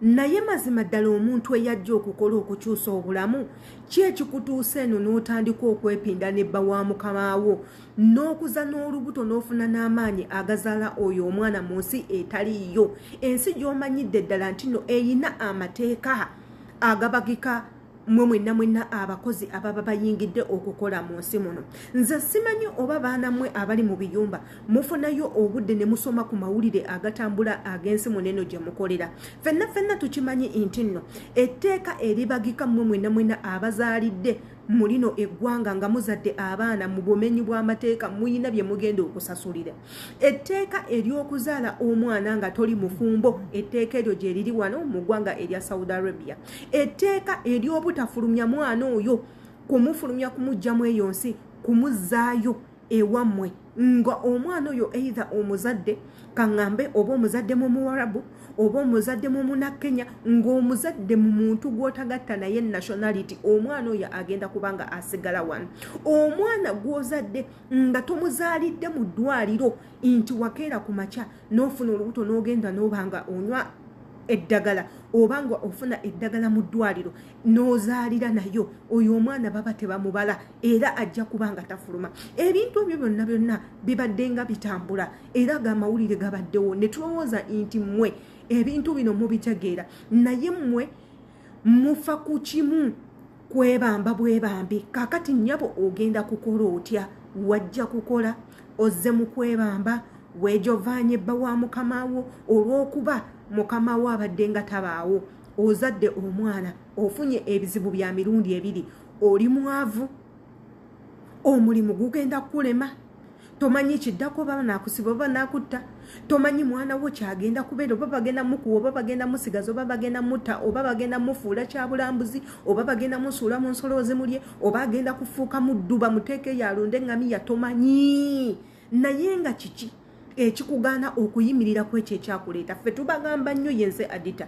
naye mazima ddala omuntu eyajja okukola okukyusa obulamu ki ekikutuusa eno n'otandika okwepinda nebba wa mukamaawo n'okuza n'olubuto n'ofuna n'amaanyi agazaala oyo omwana mu nsi etaliiyo, ensi gy'omanyidde ddala nti no eyina amateeka agabagika mwenna abakozi ababa bayingidde okukola mu nsi muno. Nze simanyi oba baana mmwe abali mu biyumba mufunayo obudde ne musoma ku mawulire agatambula ag'ensi muneno gye mukolera. Ffenna tukimanyi nti nno etteeka eribagika mwenna abazaalidde mu lino eggwanga nga muzadde abaana mu bumenyi bw'amateeka muyina bye mugenda okusasulira. Etteeka ery'okuzaala omwana nga toli mufumbo, etteeka eryo gye liri wano mu ggwanga erya Saudi Arabia. Etteeka ery'obutafulumya mwana oyo, kumufulumya kumugjamu eyo nsi, kumuzzaayo ewammwe nga omwana oyo either omuzadde kaŋŋambe oba omuzadde mu Muwarabu oba omuzadde mu Munnakenya, ng'omuzadde mu muntu gw'otagatta naye nationality, omwana oyo agenda kubanga asigala wano. Omwana gw'ozadde nga tomuzaalidde mu ddwaliro nti wakeera ku makya n'ofuna olubuto n'ogenda n'obanga onywa eddagala obanga ofuna eddagala mu ddwaliro n'ozaalira nayo, oyo omwana baba tebamubala era ajja kubanga tafuluma. Ebintu ebyo byonna bibadde nga bitambula era amawulire gabaddewo ne tulowooza nti mmwe ebintu bino mubitegeera, naye mmwe mufa ku kimu kwebamba bwebambi. Kakati nnyabo ogenda kukola otya? Wajja kukola ozze mu kwebamba weejovanye ebba wa mukamaawo olw'okuba mukamaawo abadde nga tabaawo, ozadde omwana ofunye ebizibu bya mirundi ebiri, oli mwavu, omulimu gugenda kulema, tomanyi kiddako baba nakusiba baba nakutta, tomanyi mwana wo kyagenda kubeera, oba bagenda mukuwa oba bagenda musigaza oba bagenda mutta oba bagenda mufuula kyabulambuzi oba bagenda musuula mu nsolo zimulye oba agenda kufuuka mudduba muteeke yalonde ngamiya, tomanyi. Naye nga kiki ekikugaana okuyimirira ku ekyo ekyakuleeta? Ffe tubagamba nnyo yenze adita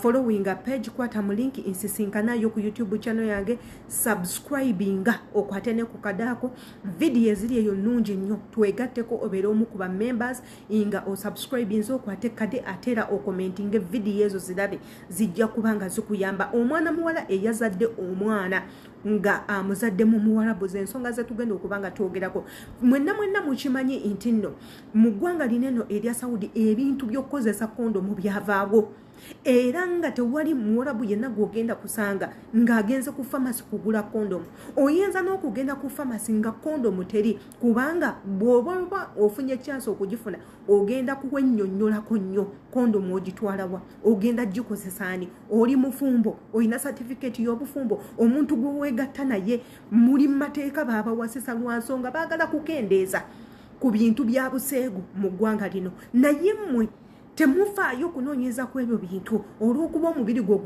following a page, kwata mu link insisinkanayo ku YouTube channel yange, subscribinga okwate ne ku kadaako, video eziri eyo nnungi nnyo, twegatteko obeere omu ku ba members nga osubscribinze okwate kade atera okomentinga video ezo zirabe, zijja kubanga zikuyamba. Omwana muwala eyazadde omwana nga amuzadde mu Muwarabu, z'ensonga ze tugenda okubanga twogerako. Mwenna mukimanyi nti nno mu ggwanga lineno erya Saudi ebintu by'okkozesa kondomu byavaawo, era nga tewali Muwarabu yenna gw'ogenda kusanga ng'agenze ku famasi kugula kondomu. Oyinza n'okugenda ku famasi nga kondomu teri, kubanga bw'oba ofunye chance okugifuna ogenda kuwennyonnyolako nnyo kondomu ogitwalawa, ogenda gikozesa ani, oli mufumbo, olina certificate y'obufumbo, omuntu gwe weegatta naye muli mu mateeka baabawasisa lwa nsonga baagala kukendeeza ku bintu bya buseegu mu ggwanga lino. Naye mmwe temufaayo kunoonyeza ku ebyo bintu olw'okuba omubiri gwo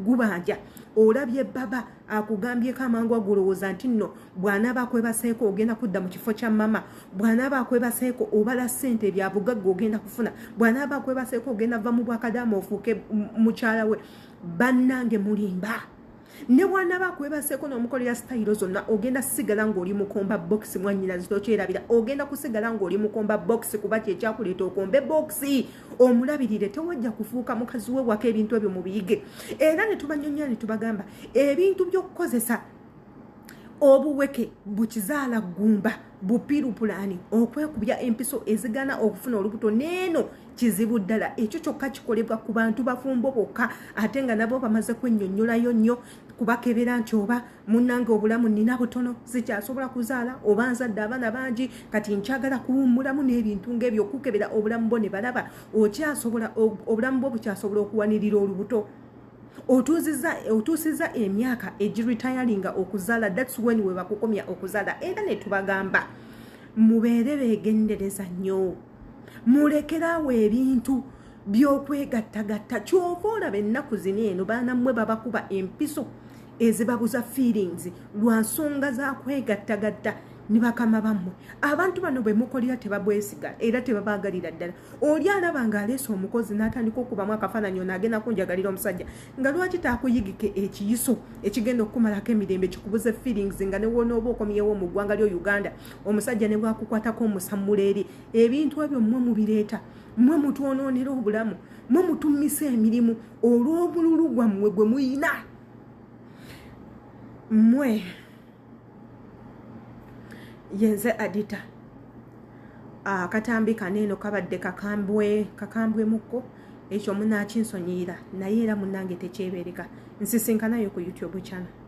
gubanja. Olabye baba akugambyeko amangu agulowooza nti nno bw'anaaba akwebaseeko ogenda kudda mu kifo kya mama, bw'anaaba akwebaseeko obala ssente bya bugagga ogenda kufuna, bw'anaaba akwebaseeko ogenda va mu bwakadaama ofuuke mukyala we. Bannange mulimba. Ne bw'anaaba akwebaseeko n'omukolera sitayiro zonna ogenda sigala ng'oli mukomba box mwannyina zitokyerabira, ogenda kusigala ng'oli mukomba box kuba kyekyakuleeta okombe box omulabirire, tewajja kufuuka mukazi we waka ebintu ebyo mubiyige. Era ne tubanyonyola ne tubagamba ebintu by'okukozesa obuweke bukizaala ggumba bupirupulani okwekubya empiso ezigana okufuna olubuto neeno kizibu ddala. Ekyo kyokka kikolebwa ku bantu bafumbo bokka, ate nga nabo bamaze kwennyonnyolayo nnyo kubakebera nti oba munnange obulamu nina butono sikyasobola kuzaala, oba nzadde abaana bangi kati nkyagala kuwummulamu n'ebintu ng'ebyo, okukebera obulamu bwo ne balaba obulamu bwo bukyasobola okuwanirira olubuto. Otuusiza emyaka egiretiringa okuzaala, that's when we bakukomya okuzaala. Era ne tubagamba mubeere beegendereza nnyo, mulekerawo ebintu by'okwegattagatta. Kyova olaba ennaku zino eno baana mmwe babakuba empiso ezibabuza feelings lwa nsonga za kwegattagatta ne bakama bammwe. Abantu bano bwe mukolera tebabwesiga era tebabaagalira ddala. Oli alaba ng'aleese omukozi n'atandika okubamu akafaananyi n'agenda kunjagalira omusajja nga lwaki taakuyigike ekiyiso ekigenda okukumalako emirembe kikubuze feelings nga ne wonooba okomyewo mu ggwanga ly'o Uganda omusajja ne bwakukwatako omusammula eri. Ebintu ebyo mmwe mubireeta, mmwe mutwonoonera obulamu, mwe mutumisa emirimu olw'obululu gwammwe gwe muyina. Mmwe yenze Adita. Akatambi kaneeno kabadde kakambwemukko ekyo munaakinsonyiira naye era munnange tekyebeereka. Nsisinkanayo ku YouTube channel.